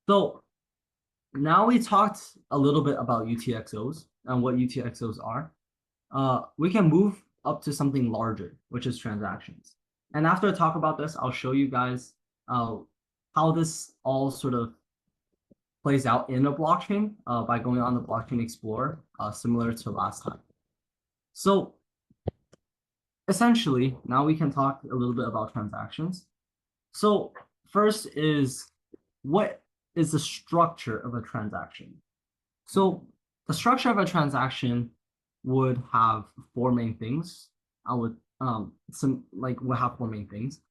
So now we talked a little bit about UTXOs and what UTXOs are. We can move up to something larger, which is transactions. And after I talk about this, I'll show you guys how this all sort of plays out in a blockchain by going on the Blockchain Explorer, similar to last time. So essentially, now we can talk a little bit about transactions. So first is, what is the structure of a transaction? So the structure of a transaction would have four main things. I would would have four main things.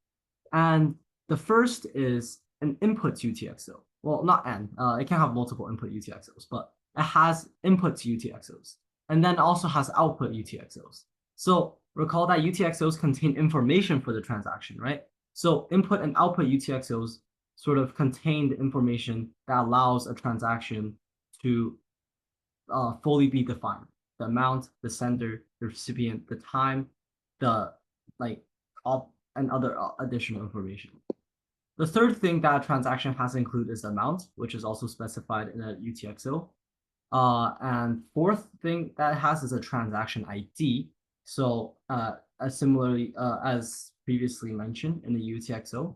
And the first is an input UTXO. Well, not n. It can have multiple input UTXOs, but it has input to UTXOs, and then also has output UTXOs. So recall that UTXOs contain information for the transaction, right? So input and output UTXOs sort of contain the information that allows a transaction to fully be defined. The amount, the sender, the recipient, the time, the and other additional information. The third thing that a transaction has to include is the amount, which is also specified in a UTXO. And fourth thing that it has is a transaction ID. So as similarly as previously mentioned in the UTXO,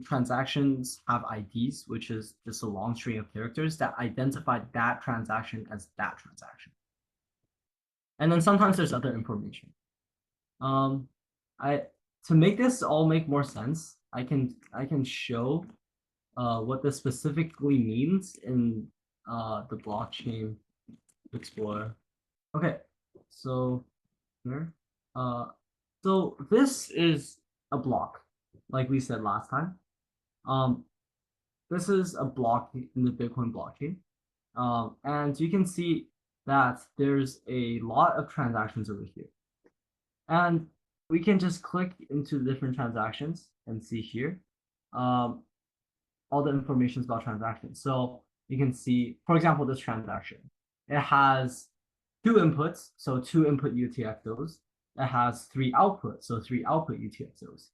transactions have IDs, which is just a long string of characters that identify that transaction as that transaction. And then sometimes there's other information. To make this all make more sense, I can show what this specifically means in the Blockchain Explorer. Okay, so here, so this is a block, like we said last time. This is a block in the Bitcoin blockchain, and you can see that there's a lot of transactions over here, and we can just click into the different transactions and see here all the information about transactions. So you can see, for example, this transaction. It has two inputs, so two input UTXOs. It has three outputs, so three output UTXOs.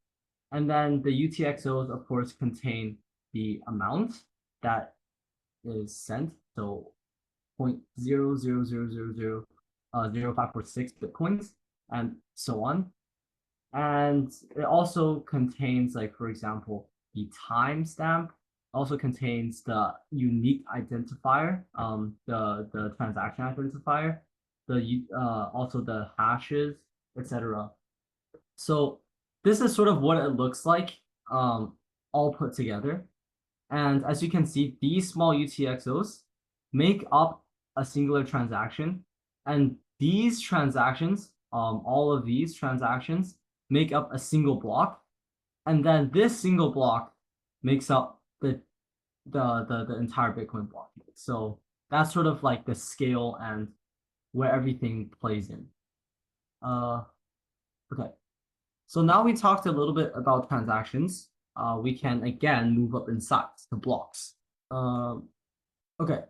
And then the UTXOs, of course, contain the amount that is sent, so 0.000000546 Bitcoins, and so on. And it also contains, like, for example, the timestamp, also contains the unique identifier, the transaction identifier, also the hashes, etc. So this is sort of what it looks like, all put together. And as you can see, these small UTXOs make up a singular transaction, and these transactions, all of these transactions, make up a single block, and then this single block makes up the entire Bitcoin block. So that's sort of like the scale and where everything plays in. Okay. So now we talked a little bit about transactions. We can again move up in size to blocks. Okay.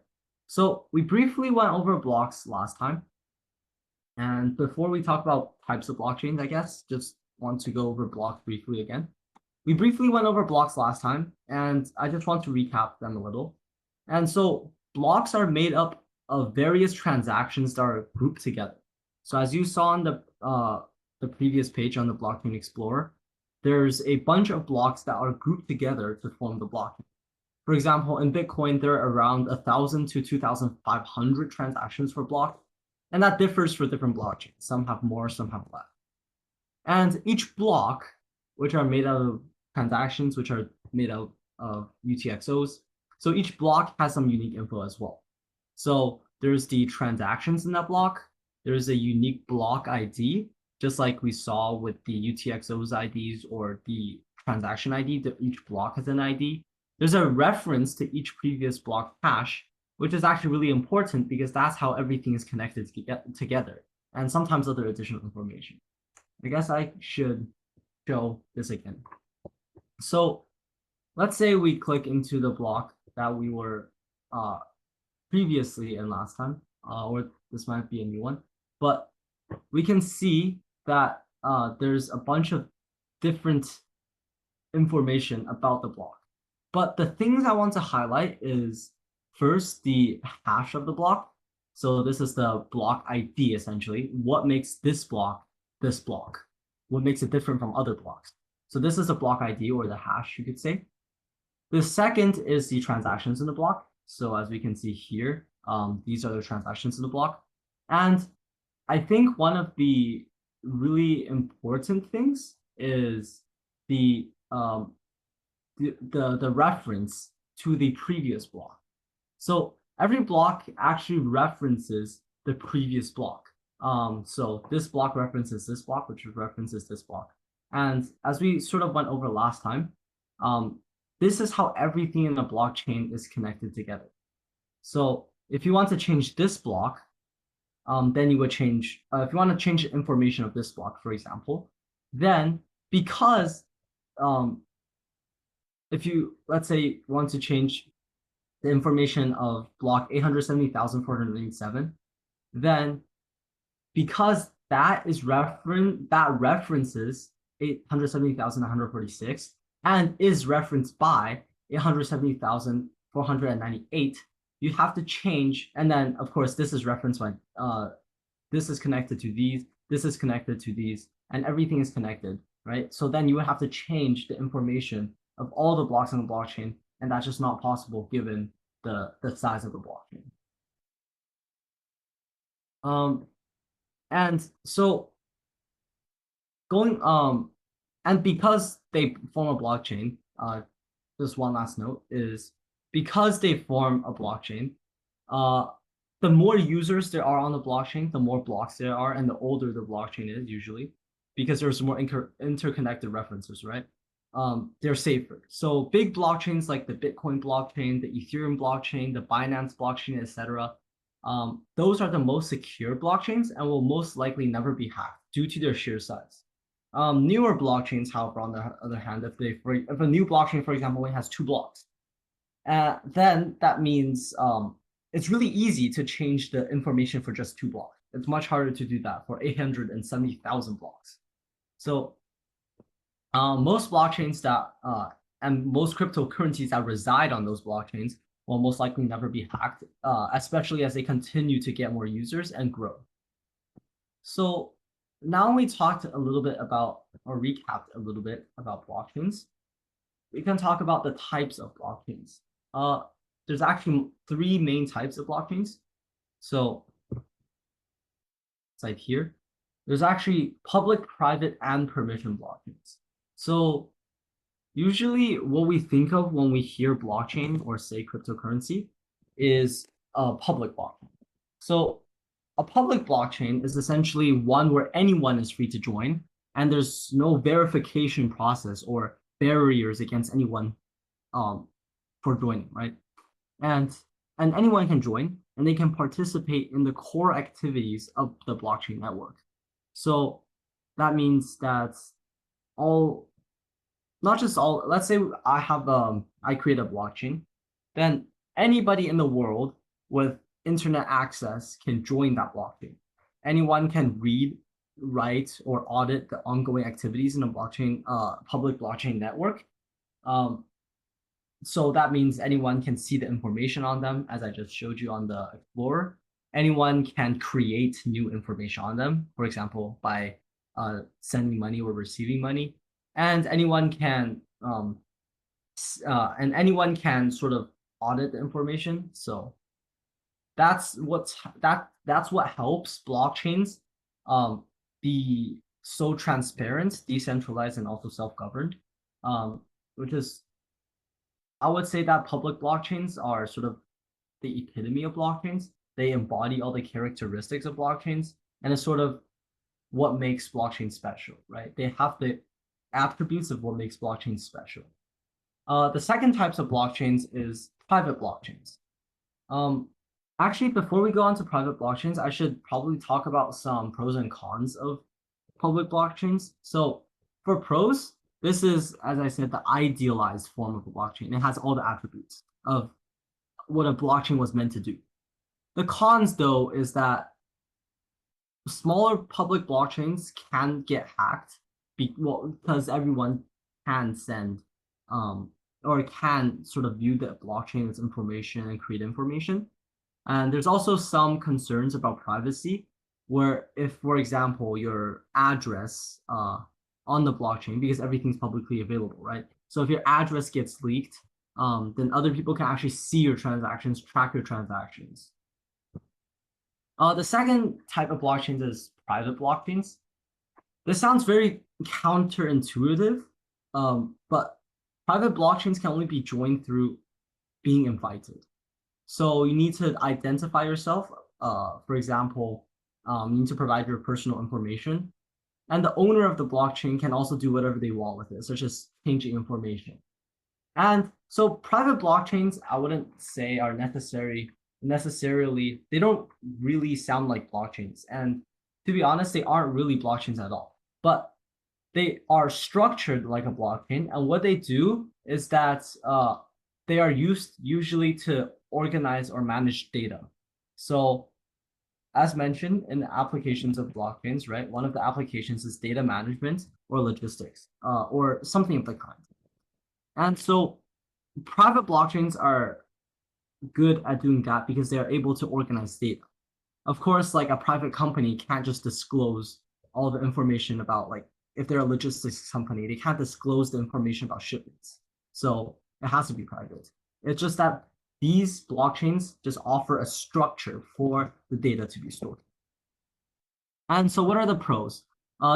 So we briefly went over blocks last time. And before we talk about types of blockchains, I guess, just want to go over blocks briefly again. We briefly went over blocks last time, and I just want to recap them a little. And so blocks are made up of various transactions that are grouped together. So as you saw on the previous page on the Blockchain Explorer, there's a bunch of blocks that are grouped together to form the blockchain. For example, in Bitcoin, there are around 1,000 to 2,500 transactions per block, and that differs for different blockchains. Some have more, some have less. And each block, which are made out of transactions, which are made out of UTXOs, so each block has some unique info as well. So there's the transactions in that block. There's a unique block ID, just like we saw with the UTXOs IDs or the transaction ID, that each block has an ID. There's a reference to each previous block hash, which is actually really important because that's how everything is connected together, and sometimes other additional information. I guess I should show this again. So let's say we click into the block that we were previously in last time, or this might be a new one, but we can see that there's a bunch of different information about the block. But the things I want to highlight is first the hash of the block. So this is the block ID essentially. What makes this block this block? What makes it different from other blocks? So this is the block ID or the hash, you could say. The second is the transactions in the block. So as we can see here, these are the transactions in the block. And I think one of the really important things is the reference to the previous block. So every block actually references the previous block. So this block references this block, which references this block. And as we sort of went over last time, this is how everything in the blockchain is connected together. So if you want to change this block, then you would change, if you want to change the information of this block, for example, then because if you, let's say, want to change the information of block 870,487, then because that references 870,146 and is referenced by 870,498, you have to change, and then of course this is referenced by this is connected to these, this is connected to these, and everything is connected, right? So then you would have to change the information of all the blocks on the blockchain, and that's just not possible given the size of the blockchain. And so going and because they form a blockchain, just one last note is because they form a blockchain, the more users there are on the blockchain, the more blocks there are, and the older the blockchain is usually, because there's more interconnected references, right? They're safer. So big blockchains like the Bitcoin blockchain, the Ethereum blockchain, the Binance blockchain, etc. Those are the most secure blockchains and will most likely never be hacked due to their sheer size. Newer blockchains, however, on the other hand, if a new blockchain, for example, only has 2 blocks, then that means it's really easy to change the information for just 2 blocks. It's much harder to do that for 870,000 blocks. So most blockchains that and most cryptocurrencies that reside on those blockchains will most likely never be hacked, especially as they continue to get more users and grow. So now we talked a little bit about, or recapped a little bit about blockchains. We can talk about the types of blockchains. There's actually 3 main types of blockchains. So it's like here. There's actually public, private, and permission blockchains. So usually what we think of when we hear blockchain or say cryptocurrency is a public blockchain. So a public blockchain is essentially one where anyone is free to join, and there's no verification process or barriers against anyone for joining, right? And anyone can join, and they can participate in the core activities of the blockchain network. So that means that not just all, let's say I create a blockchain, then anybody in the world with internet access can join that blockchain. Anyone can read, write, or audit the ongoing activities in a blockchain, public blockchain network. So that means anyone can see the information on them, as I just showed you on the Explorer. Anyone can create new information on them, for example, by sending money or receiving money. And anyone can sort of audit the information. So that's what helps blockchains be so transparent, decentralized, and also self-governed. Which is, I would say that public blockchains are sort of the epitome of blockchains. They embody all the characteristics of blockchains, and it's sort of what makes blockchain special, right? They have the attributes of what makes blockchain special. The second types of blockchains is private blockchains. Actually, before we go on to private blockchains, I should probably talk about some pros and cons of public blockchains. So for pros, this is, as I said, the idealized form of a blockchain. It has all the attributes of what a blockchain was meant to do. The cons, though, is that smaller public blockchains can get hacked because everyone can send or can sort of view the blockchain as information and create information. And there's also some concerns about privacy, where if, for example, your address on the blockchain, because everything's publicly available, right? So if your address gets leaked, then other people can actually see your transactions, track your transactions. The second type of blockchains is private blockchains. This sounds very counterintuitive, but private blockchains can only be joined through being invited. So you need to identify yourself. For example, you need to provide your personal information. And the owner of the blockchain can also do whatever they want with it, such as changing information. And so private blockchains, I wouldn't say are necessarily, they don't really sound like blockchains. And to be honest, they aren't really blockchains at all. But they are structured like a blockchain. And what they do is that they are used usually to organize or manage data. So as mentioned in the applications of blockchains, right? One of the applications is data management or logistics, or something of the kind. And so private blockchains are good at doing that because they are able to organize data. Of course, like a private company can't just disclose all the information about, like, if they're a logistics company, they can't disclose the information about shipments. So it has to be private. It's just that these blockchains just offer a structure for the data to be stored. And so what are the pros?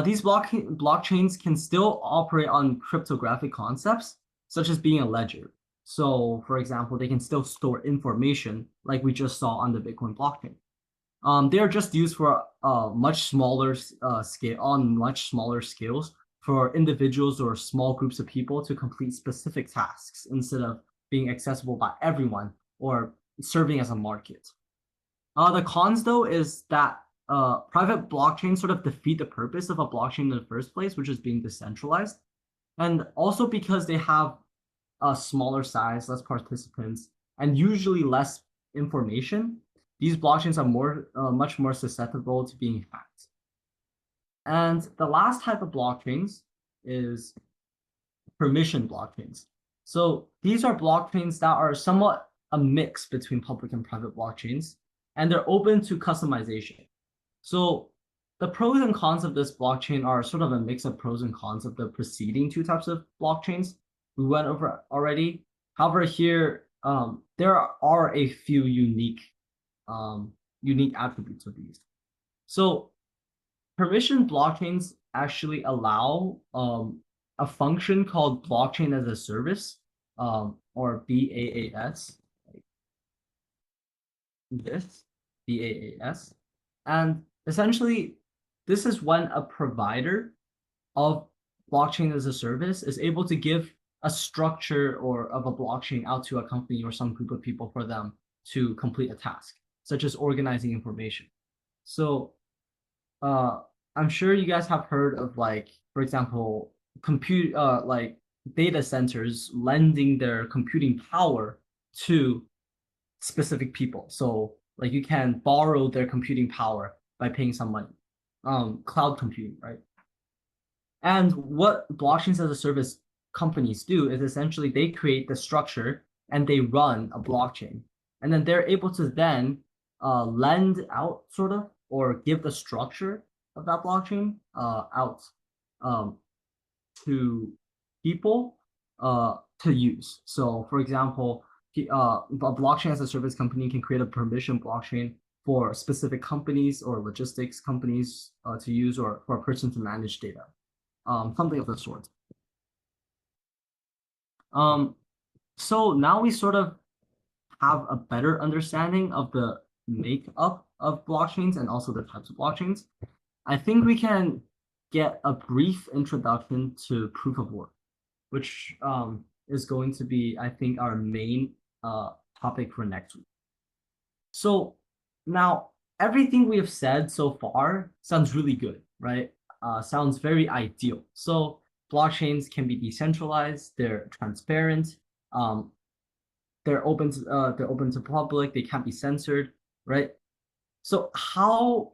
These blockchains can still operate on cryptographic concepts, such as being a ledger. So, for example, they can still store information like we just saw on the Bitcoin blockchain. They are just used for much smaller scale, on much smaller scales, for individuals or small groups of people to complete specific tasks instead of being accessible by everyone or serving as a market. The cons, though, is that private blockchains sort of defeat the purpose of a blockchain in the first place, which is being decentralized. And also because they have a smaller size, less participants, and usually less information, these blockchains are much more susceptible to being hacked. And the last type of blockchains is permission blockchains. So these are blockchains that are somewhat a mix between public and private blockchains, and they're open to customization. So the pros and cons of this blockchain are sort of a mix of pros and cons of the preceding two types of blockchains we went over already. However, here there are a few unique attributes of these. So permission blockchains actually allow a function called blockchain as a service, or BaaS, this BaaS, and essentially this is when a provider of blockchain as a service is able to give a structure or of a blockchain out to a company or some group of people for them to complete a task, such as organizing information. So I'm sure you guys have heard of, like, for example, like data centers lending their computing power to specific people. So like you can borrow their computing power by paying some money. Cloud computing, right? And what blockchains as a service companies do is essentially they create the structure and they run a blockchain. And then they're able to then lend out, sort of, or give the structure of that blockchain out to people to use. So, for example, a blockchain as a service company can create a permission blockchain for specific companies or logistics companies to use, or for a person to manage data, something of the sort. So now we sort of have a better understanding of the makeup of blockchains and also the types of blockchains. I think we can get a brief introduction to proof of work, which is going to be, I think, our main topic for next week. So now everything we have said so far sounds really good, right? Sounds very ideal. So blockchains can be decentralized, they're transparent, they're open to public, they can't be censored, right? So how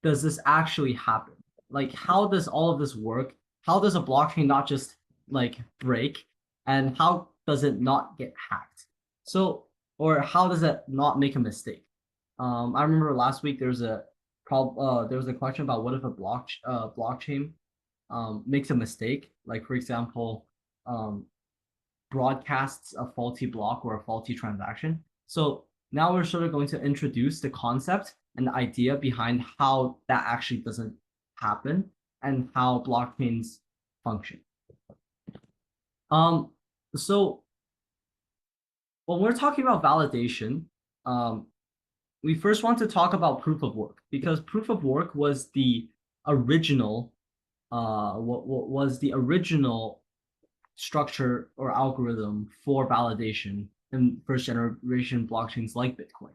does this actually happen? Like, how does all of this work? How does a blockchain not just like break? And how does it not get hacked? So, or how does it not make a mistake? I remember last week there was a question about what if a blockchain makes a mistake, like for example, broadcasts a faulty block or a faulty transaction. So now we're sort of going to introduce the concept and the idea behind how that actually doesn't happen and how blockchains function. So when we're talking about validation, we first want to talk about proof of work, because proof of work was the original what was the original structure or algorithm for validation in first generation blockchains like Bitcoin.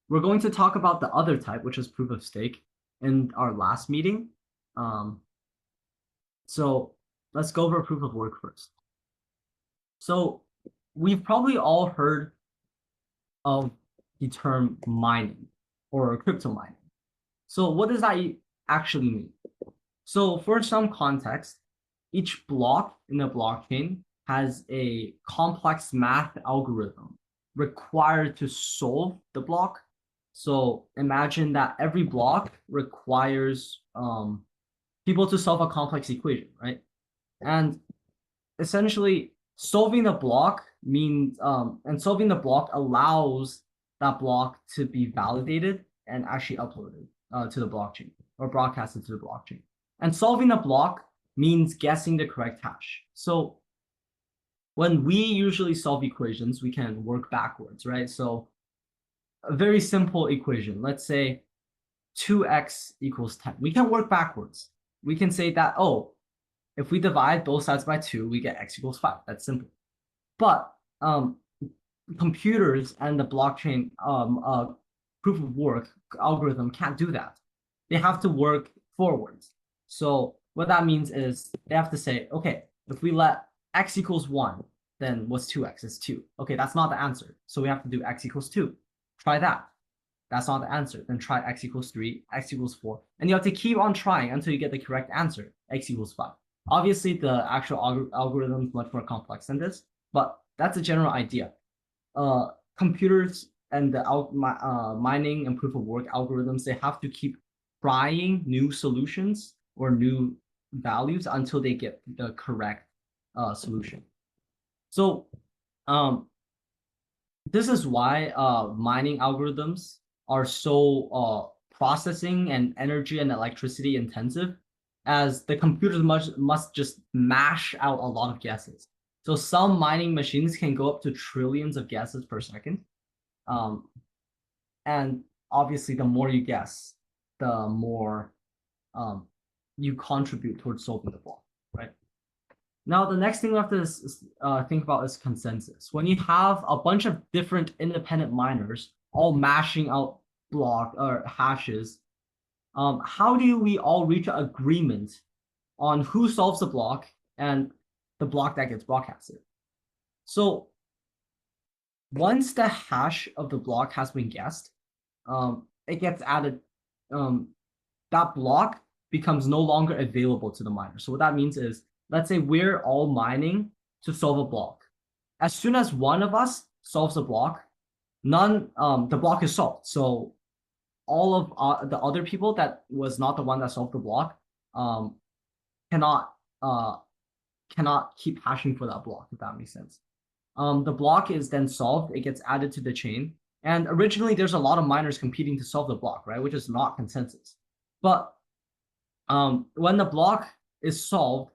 We're going to talk about the other type, which is proof of stake, in our last meeting. So let's go over proof of work first. So we've probably all heard of the term mining or crypto mining. So what does that actually mean? So for some context, each block in a blockchain has a complex math algorithm required to solve the block. So imagine that every block requires people to solve a complex equation, right? And essentially solving the block means and solving the block allows that block to be validated and actually uploaded to the blockchain or broadcasted to the blockchain. And solving the block means guessing the correct hash. So when we usually solve equations, we can work backwards, right? So a very simple equation, let's say 2x equals 10. We can work backwards. We can say that, oh, if we divide both sides by 2, we get x equals 5. That's simple. But computers and the blockchain proof of work algorithm can't do that. They have to work forwards. So what that means is they have to say, okay, if we let x equals 1, then what's 2x? It's 2. Okay, that's not the answer. So we have to do x equals 2. Try that. That's not the answer. Then try x equals 3, x equals 4. And you have to keep on trying until you get the correct answer, x equals 5. Obviously, the actual algorithm is much more complex than this, but that's a general idea. Computers and the mining and proof of work algorithms, they have to keep trying new solutions or new values until they get the correct solution. So this is why mining algorithms are so processing and energy and electricity intensive, as the computers must just mash out a lot of guesses. So some mining machines can go up to trillions of guesses per second. And obviously, the more you guess, the more you contribute towards solving the block, right? Now, the next thing we have to think about is consensus. When you have a bunch of different independent miners all mashing out block or hashes, how do we all reach an agreement on who solves the block and the block that gets broadcasted? So once the hash of the block has been guessed, it gets added. That block becomes no longer available to the miner. So what that means is, let's say we're all mining to solve a block. As soon as one of us solves a block, the block is solved. So all of the other people that was not the one that solved the block cannot keep hashing for that block, if that makes sense. The block is then solved, it gets added to the chain. And originally there's a lot of miners competing to solve the block, right? Which is not consensus. But when the block is solved,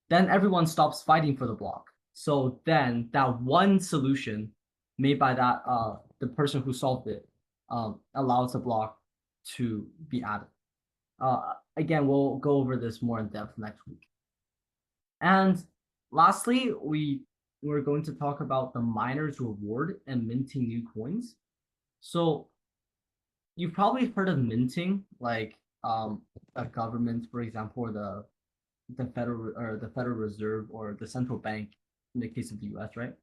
then everyone stops fighting for the block. So then that one solution made by that the person who solved it allows the block to be added. Again, we'll go over this more in depth next week. And lastly, we're going to talk about the miner's reward and minting new coins. So you've probably heard of minting, like a government, for example, or the Federal Reserve or the central bank in the case of the US, right?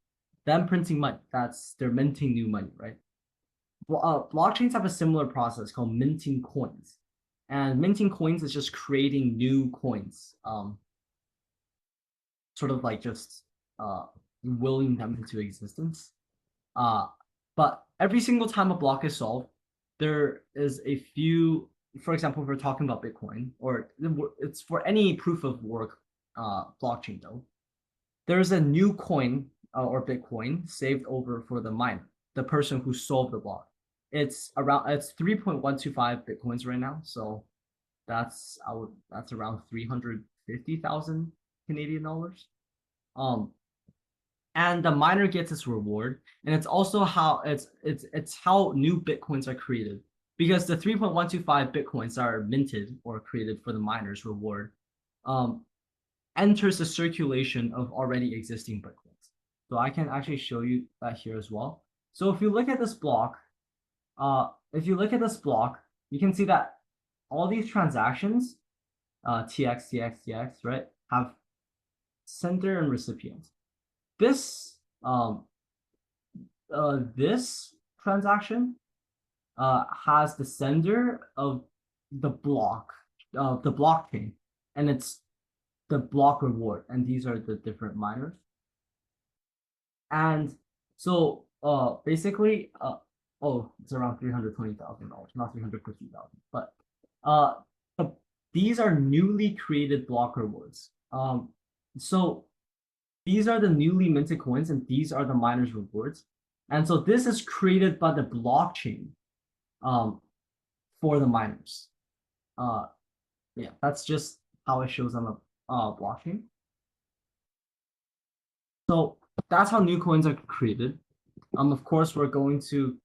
Them printing money, they're minting new money, right? Blockchains have a similar process called minting coins. And minting coins is just creating new coins, sort of like just willing them into existence. But every single time a block is solved, there is a few. For example, if we're talking about Bitcoin, or it's for any proof of work blockchain though, there's a new coin or Bitcoin saved over for the miner, the person who solved the block. It's 3.125 Bitcoins right now, so that's around 350,000 Canadian dollars. Um, and the miner gets its reward, and it's also how it's how new Bitcoins are created, because the 3.125 Bitcoins are minted or created for the miner's reward. Um, Enters the circulation of already existing Bitcoins. So I can actually show you that here as well. So if you look at this block, you can see that all these transactions, TX, TX, TX, right, have sender and recipient. This this transaction has the sender of the blockchain, and it's the block reward, and these are the different miners. And so basically it's around $320,000, not 350,000, but uh these are newly created block rewards. So these are the newly minted coins, and these are the miners rewards. And so this is created by the blockchain for the miners. Yeah, that's just how it shows on the blockchain. So that's how new coins are created. Of course, we're going to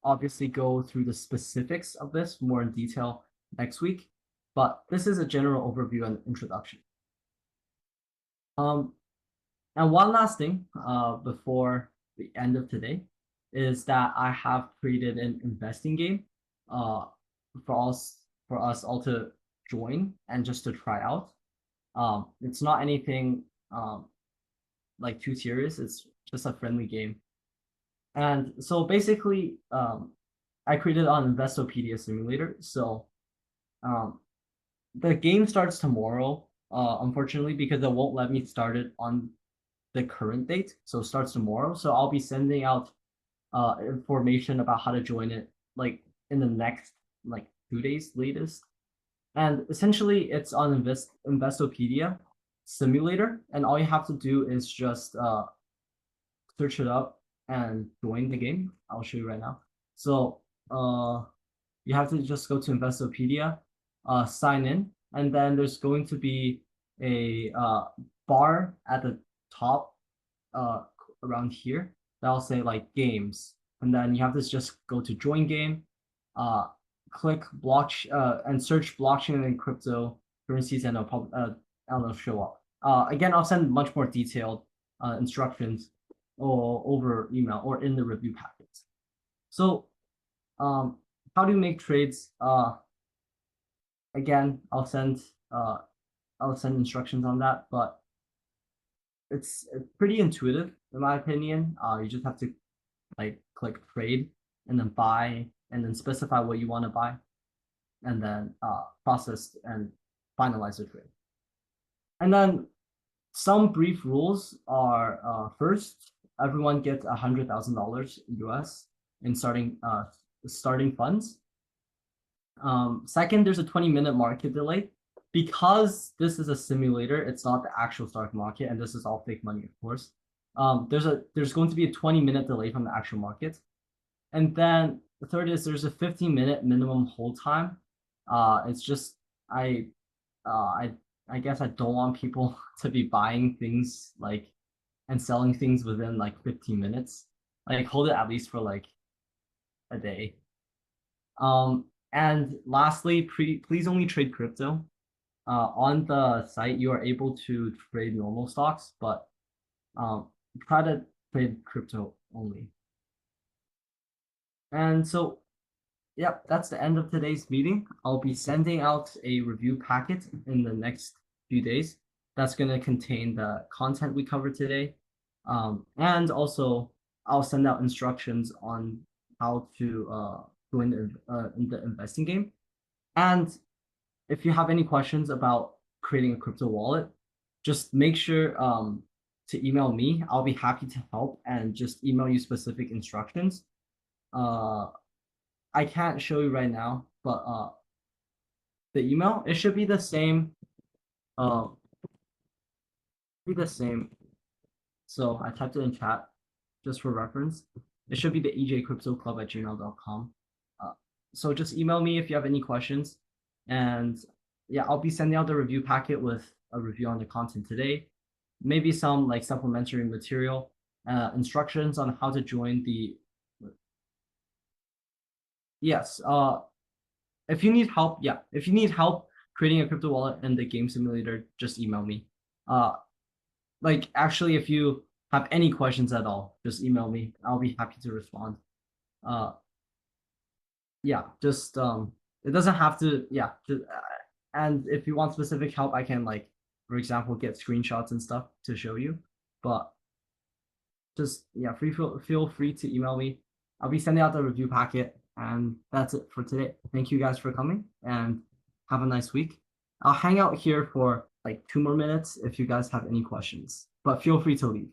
obviously go through the specifics of this more in detail next week, but this is a general overview and introduction. And one last thing before the end of today is that I have created an investing game for us all to join and just to try out. It's not anything like too serious. It's just a friendly game. And so basically, I created an Investopedia simulator. So the game starts tomorrow, unfortunately, because it won't let me start it on the current date. So it starts tomorrow. So I'll be sending out information about how to join it like in the next like 2 days latest. And essentially it's on Investopedia simulator, and all you have to do is just search it up and join the game. I'll show you right now. So you have to just go to Investopedia, sign in, and then there's going to be a bar at the top around here that'll say like games, and then you have to just go to join game, click block and search blockchain and cryptocurrencies, and it'll show up. Again, I'll send much more detailed instructions or over email or in the review packets. So how do you make trades? Again, I'll send instructions on that, but it's pretty intuitive in my opinion. You just have to like click trade and then buy and then specify what you want to buy, and then process and finalize the trade. And then some brief rules are first, everyone gets $100,000 US in starting funds. Second, there's a 20-minute market delay. Because this is a simulator, it's not the actual stock market, and this is all fake money, of course. There's going to be a 20-minute delay from the actual market. And then the third is there's a 15-minute minimum hold time. It's just I guess I don't want people to be buying things like and selling things within like 15 minutes. Like hold it at least for like a day. And lastly, please only trade crypto. On the site, you are able to trade normal stocks, but try to trade crypto only. And so, yep, that's the end of today's meeting. I'll be sending out a review packet in the next few days. That's going to contain the content we covered today. And also, I'll send out instructions on how to join the investing game. And if you have any questions about creating a crypto wallet, just make sure to email me, I'll be happy to help and just email you specific instructions. I can't show you right now, but the email, it should be the same. Be the same. So I typed it in chat just for reference. It should be the ejcryptoclub@gmail.com. So just email me if you have any questions. And yeah, I'll be sending out the review packet with a review on the content today. Maybe some like supplementary material, instructions on how to join the. Yes. If you need help, yeah. If you need help creating a crypto wallet in the game simulator, just email me. Like actually, if you have any questions at all, just email me. I'll be happy to respond. Uh, yeah, just it doesn't have to. Yeah, and if you want specific help, I can like, for example, get screenshots and stuff to show you. But just yeah, feel free to email me. I'll be sending out the review packet, and that's it for today. Thank you guys for coming, and have a nice week. I'll hang out here for like 2 more minutes if you guys have any questions, but feel free to leave.